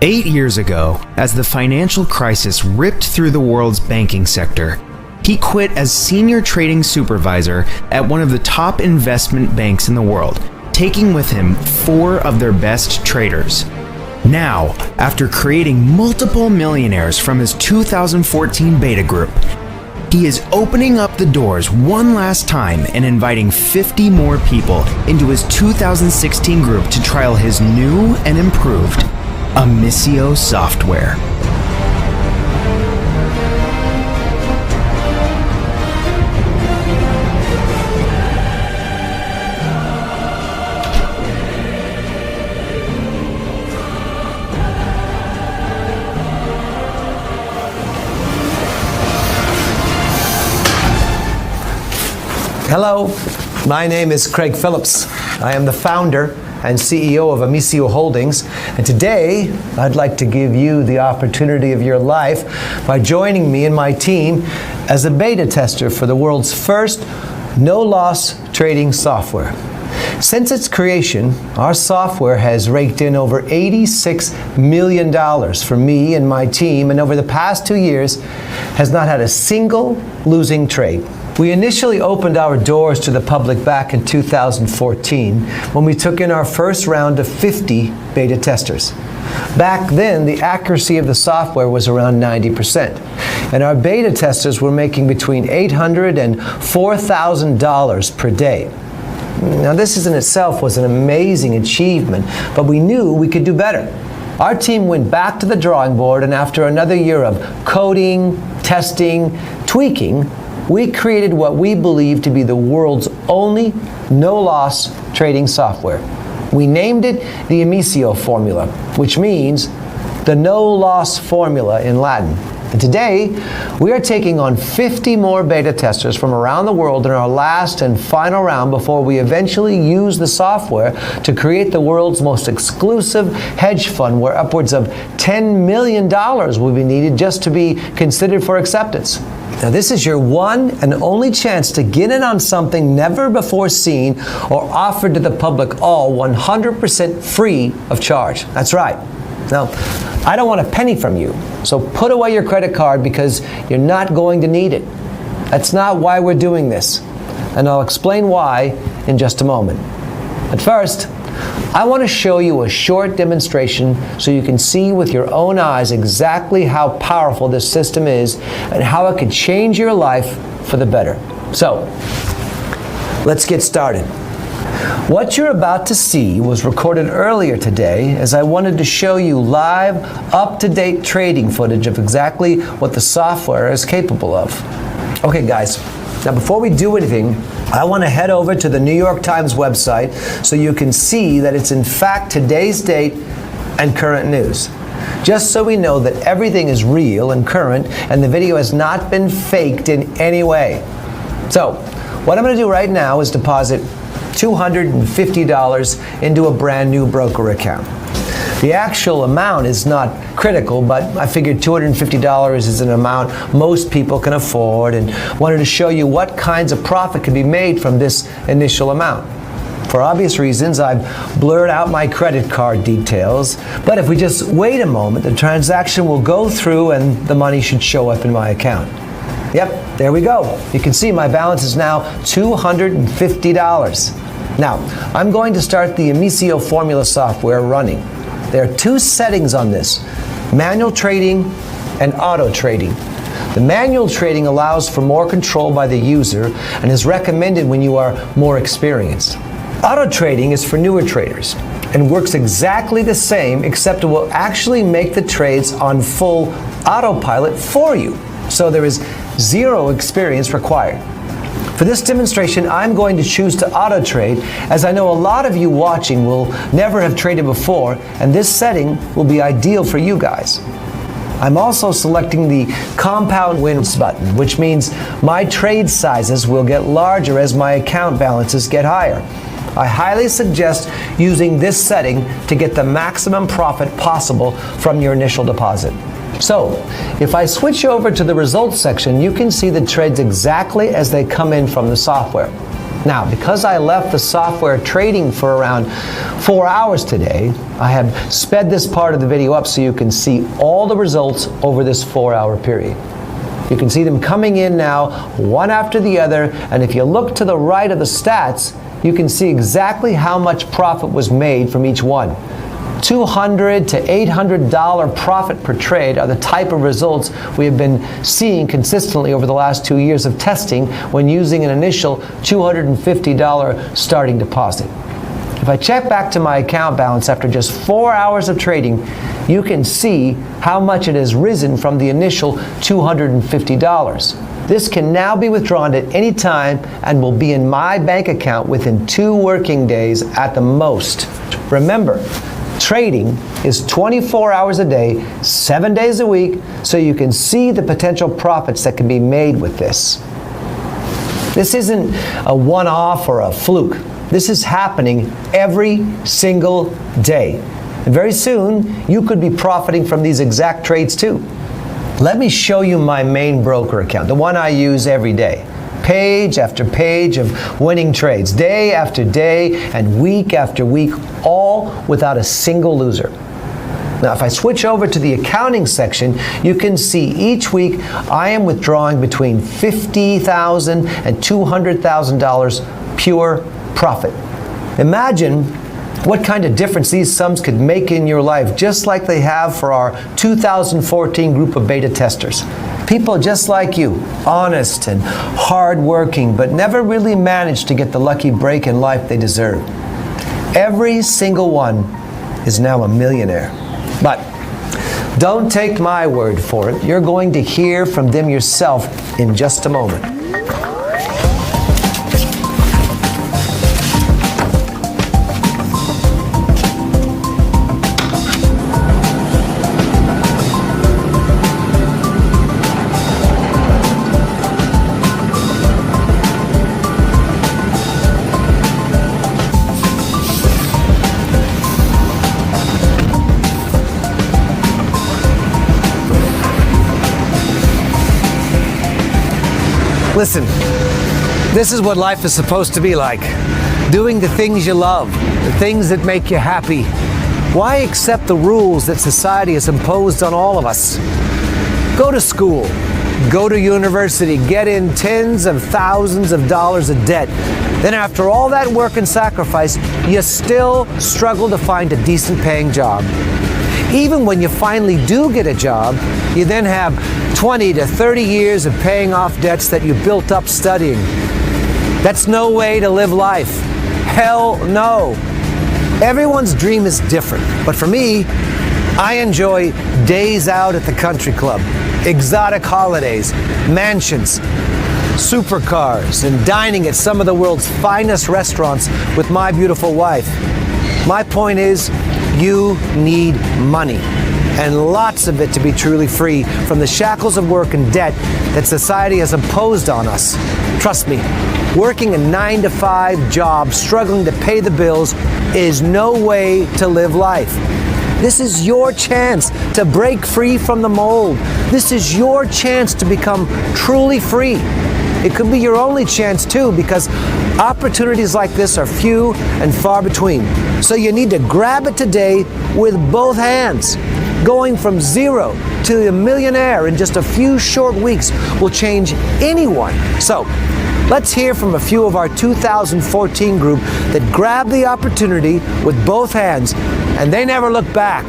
8 years ago, as the financial crisis ripped through the world's banking sector, he quit as senior trading supervisor at one of the top investment banks in the world, taking with him 4 of their best traders. Now, after creating multiple millionaires from his 2014 beta group, he is opening up the doors one last time and inviting 50 more people into his 2016 group to trial his new and improved Amisio software. Hello, my name is Craig Phillips. I am the founder and CEO of Amisio Holdings, and today I'd like to give you the opportunity of your life by joining me and my team as a beta tester for the world's first no-loss trading software. Since its creation, our software has raked in over $86 million for me and my team, and over the past 2 years has not had a single losing trade. We initially opened our doors to the public back in 2014 when we took in our first round of 50 beta testers. Back then, the accuracy of the software was around 90%, and our beta testers were making between $800 and $4,000 per day. Now, this in itself was an amazing achievement, but we knew we could do better. Our team went back to the drawing board, and after another year of coding, testing, tweaking, we created what we believe to be the world's only no-loss trading software. We named it the Amisio formula, which means the no-loss formula in Latin. And today, we are taking on 50 more beta testers from around the world in our last and final round before we eventually use the software to create the world's most exclusive hedge fund, where upwards of $10 million will be needed just to be considered for acceptance. Now, this is your one and only chance to get in on something never before seen or offered to the public, all 100% free of charge. That's right. Now, I don't want a penny from you, so put away your credit card because you're not going to need it. That's not why we're doing this, and I'll explain why in just a moment. But first, I want to show you a short demonstration so you can see with your own eyes exactly how powerful this system is and how it can change your life for the better. So, let's get started. What you're about to see was recorded earlier today, as I wanted to show you live, up-to-date trading footage of exactly what the software is capable of. Okay, guys, now before we do anything, I want to head over to the New York Times website so you can see that it's in fact today's date and current news. Just so we know that everything is real and current and the video has not been faked in any way. So, what I'm going to do right now is deposit $250 into a brand new broker account. The actual amount is not critical, but I figured $250 is an amount most people can afford, and wanted to show you what kinds of profit can be made from this initial amount. For obvious reasons, I've blurred out my credit card details, but if we just wait a moment, the transaction will go through and the money should show up in my account. Yep, there we go. You can see my balance is now $250. Now, I'm going to start the Amisio formula software running. There are 2 settings on this: manual trading and auto trading. The manual trading allows for more control by the user and is recommended when you are more experienced. Auto trading is for newer traders and works exactly the same, except it will actually make the trades on full autopilot for you. So there is 0 experience required. For this demonstration, I'm going to choose to auto trade, as I know a lot of you watching will never have traded before, and this setting will be ideal for you guys. I'm also selecting the compound wins button, which means my trade sizes will get larger as my account balances get higher. I highly suggest using this setting to get the maximum profit possible from your initial deposit. So, if I switch over to the results section, you can see the trades exactly as they come in from the software. Now, because I left the software trading for around 4 hours today, I have sped this part of the video up so you can see all the results over this 4-hour period. You can see them coming in now, one after the other, and if you look to the right of the stats, you can see exactly how much profit was made from each one. $200 to $800 profit per trade are the type of results we have been seeing consistently over the last 2 years of testing when using an initial $250 starting deposit. If I check back to my account balance after just 4 hours of trading, you can see how much it has risen from the initial $250. This can now be withdrawn at any time and will be in my bank account within 2 working days at the most. Remember, trading is 24 hours a day, 7 days a week, so you can see the potential profits that can be made with this. This isn't a one-off or a fluke. This is happening every single day. And very soon, you could be profiting from these exact trades too. Let me show you my main broker account, the one I use every day. Page after page of winning trades, day after day and week after week, all without a single loser. Now, if I switch over to the accounting section, you can see each week I am withdrawing between $50,000 and $200,000 pure profit. Imagine what kind of difference these sums could make in your life, just like they have for our 2014 group of beta testers. People just like you, honest and hardworking, but never really managed to get the lucky break in life they deserve. Every single one is now a millionaire. But don't take my word for it. You're going to hear from them yourself in just a moment. Listen, this is what life is supposed to be like. Doing the things you love, the things that make you happy. Why accept the rules that society has imposed on all of us? Go to school, go to university, get in tens of thousands of dollars of debt. Then after all that work and sacrifice, you still struggle to find a decent paying job. Even when you finally do get a job, you then have 20 to 30 years of paying off debts that you built up studying. That's no way to live life. Hell no. Everyone's dream is different, but for me, I enjoy days out at the country club, exotic holidays, mansions, supercars, and dining at some of the world's finest restaurants with my beautiful wife. My point is, you need money, and lots of it to be truly free from the shackles of work and debt that society has imposed on us. Trust me, working a 9-to-5 job, struggling to pay the bills, is no way to live life. This is your chance to break free from the mold. This is your chance to become truly free. It could be your only chance too, because opportunities like this are few and far between. So you need to grab it today with both hands. Going from zero to a millionaire in just a few short weeks will change anyone. So let's hear from a few of our 2014 group that grabbed the opportunity with both hands and they never looked back.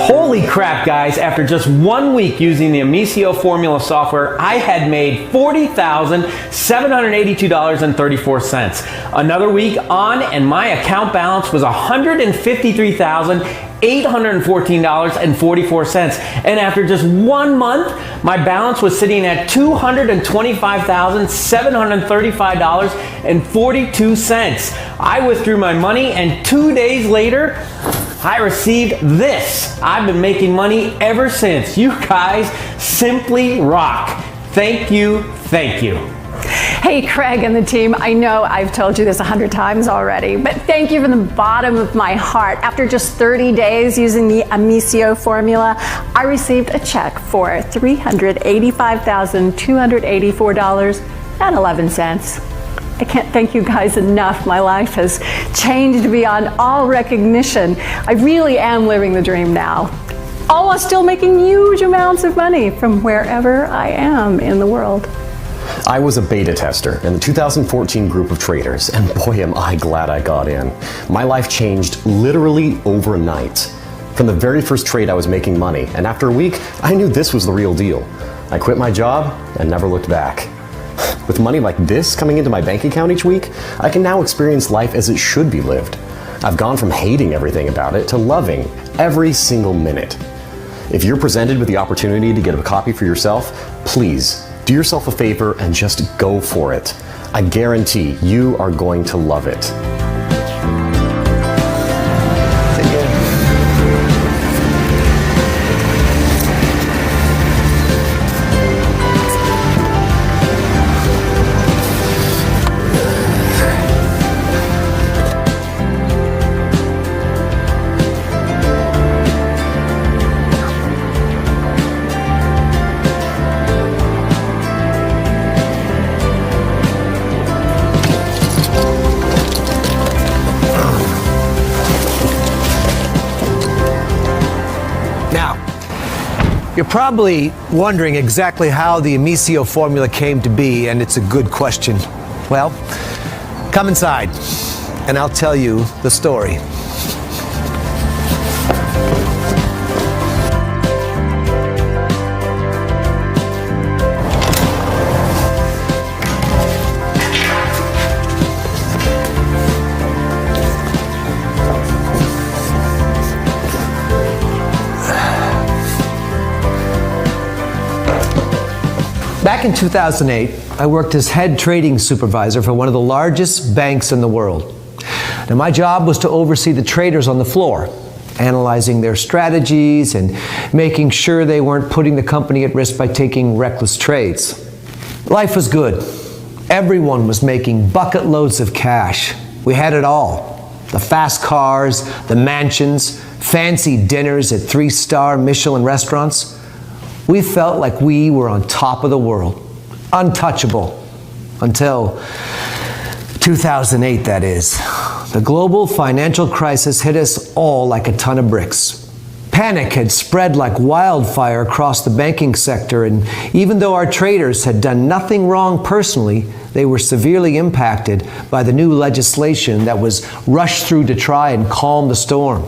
Holy crap, guys, after just 1 week using the Amicio formula software, I had made $40,782.34. Another week on, and my account balance was $153,814.44. And after just 1 month, my balance was sitting at $225,735.42. I withdrew my money, and 2 days later, I received this. I've been making money ever since. You guys simply rock. Thank you, thank you. Hey, Craig and the team, I know I've told you this 100 times already, but thank you from the bottom of my heart. After just 30 days using the Amicio formula, I received a check for $385,284.11. I can't thank you guys enough. My life has changed beyond all recognition. I really am living the dream now, all while still making huge amounts of money from wherever I am in the world. I was a beta tester in the 2014 group of traders, and boy am I glad I got in. My life changed literally overnight. From the very first trade I was making money, and after a week, I knew this was the real deal. I quit my job and never looked back. With money like this coming into my bank account each week, I can now experience life as it should be lived. I've gone from hating everything about it to loving every single minute. If you're presented with the opportunity to get a copy for yourself, please do yourself a favor and just go for it. I guarantee you are going to love it. You're probably wondering exactly how the Amicio formula came to be, and it's a good question. Well, come inside, and I'll tell you the story. Back in 2008, I worked as head trading supervisor for one of the largest banks in the world. Now, my job was to oversee the traders on the floor, analyzing their strategies and making sure they weren't putting the company at risk by taking reckless trades. Life was good. Everyone was making bucket loads of cash. We had it all. The fast cars, the mansions, fancy dinners at 3-star Michelin restaurants. We felt like we were on top of the world, untouchable, until 2008, that is. The global financial crisis hit us all like a ton of bricks. Panic had spread like wildfire across the banking sector, and even though our traders had done nothing wrong personally, they were severely impacted by the new legislation that was rushed through to try and calm the storm.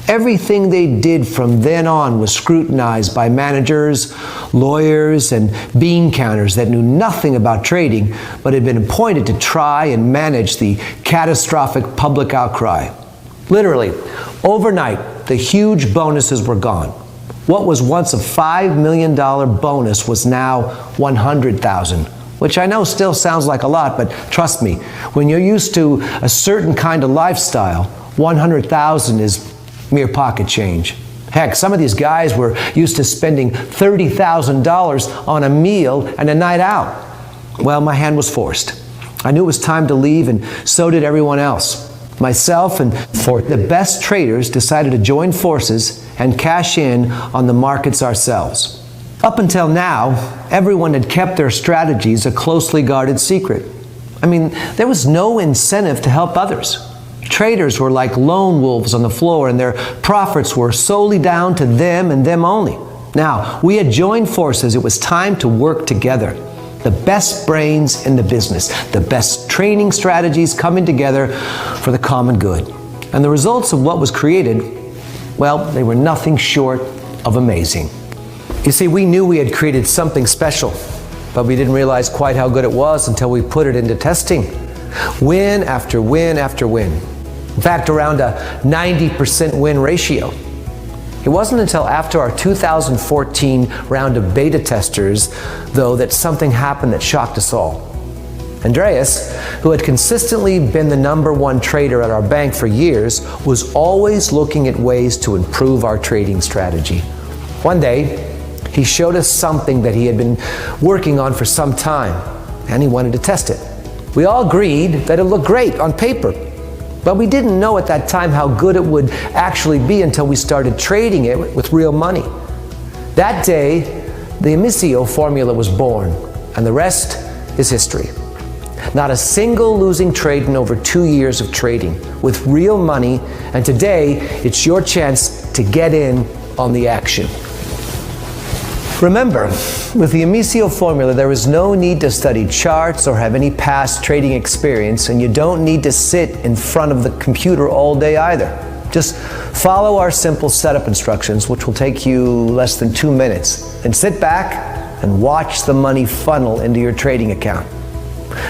Everything they did from then on was scrutinized by managers, lawyers, and bean counters that knew nothing about trading but had been appointed to try and manage the catastrophic public outcry. Literally, overnight, the huge bonuses were gone. What was once a $5 million bonus was now $100,000, which I know still sounds like a lot, but trust me, when you're used to a certain kind of lifestyle, $100,000 is mere pocket change. Heck, some of these guys were used to spending $30,000 on a meal and a night out. Well, my hand was forced. I knew it was time to leave, and so did everyone else. Myself and the best traders decided to join forces and cash in on the markets ourselves. Up until now, everyone had kept their strategies a closely guarded secret. I mean, there was no incentive to help others. Traders were like lone wolves on the floor, and their profits were solely down to them and them only. Now, we had joined forces. It was time to work together. The best brains in the business, the best training strategies coming together for the common good. And the results of what was created, well, they were nothing short of amazing. You see, we knew we had created something special, but we didn't realize quite how good it was until we put it into testing. Win after win after win. In fact, around a 90% win ratio. It wasn't until after our 2014 round of beta testers, though, that something happened that shocked us all. Andreas, who had consistently been the #1 trader at our bank for years, was always looking at ways to improve our trading strategy. One day, he showed us something that he had been working on for some time. and he wanted to test it. We all agreed that it looked great on paper, but we didn't know at that time how good it would actually be until we started trading it with real money. That day, the Amicio formula was born, and the rest is history. Not a single losing trade in over 2 years of trading with real money, and today it's your chance to get in on the action. Remember, with the Amicio formula, there is no need to study charts or have any past trading experience, and you don't need to sit in front of the computer all day either. Just follow our simple setup instructions, which will take you less than 2 minutes, and sit back and watch the money funnel into your trading account.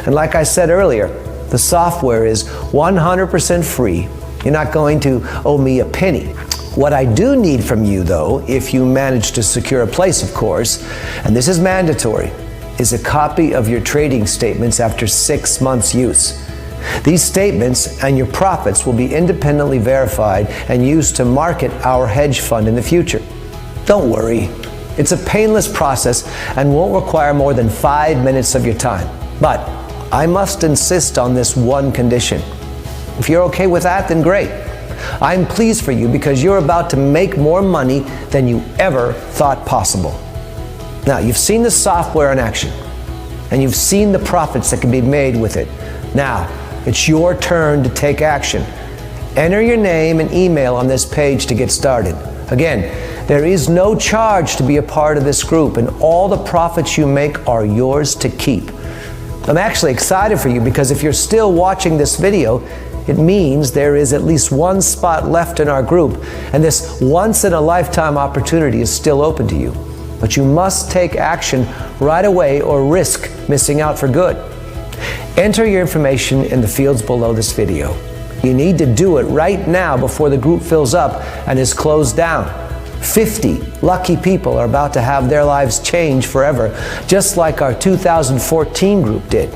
And like I said earlier, the software is 100% free. You're not going to owe me a penny. What I do need from you, though, if you manage to secure a place, of course, and this is mandatory, is a copy of your trading statements after 6 months' use. These statements and your profits will be independently verified and used to market our hedge fund in the future. Don't worry. It's a painless process and won't require more than 5 minutes of your time. But I must insist on this one condition. If you're okay with that, then great. I'm pleased for you because you're about to make more money than you ever thought possible. Now, you've seen the software in action, and you've seen the profits that can be made with it. Now, it's your turn to take action. Enter your name and email on this page to get started. Again, there is no charge to be a part of this group, and all the profits you make are yours to keep. I'm actually excited for you because if you're still watching this video, it means there is at least one spot left in our group, and this once-in-a-lifetime opportunity is still open to you. But you must take action right away or risk missing out for good. Enter your information in the fields below this video. You need to do it right now before the group fills up and is closed down. 50 lucky people are about to have their lives change forever, just like our 2014 group did.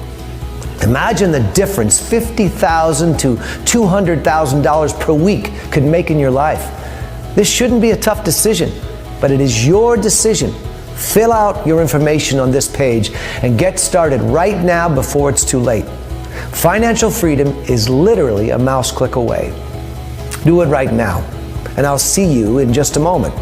Imagine the difference $50,000 to $200,000 per week could make in your life. This shouldn't be a tough decision, but it is your decision. Fill out your information on this page and get started right now before it's too late. Financial freedom is literally a mouse click away. Do it right now, and I'll see you in just a moment.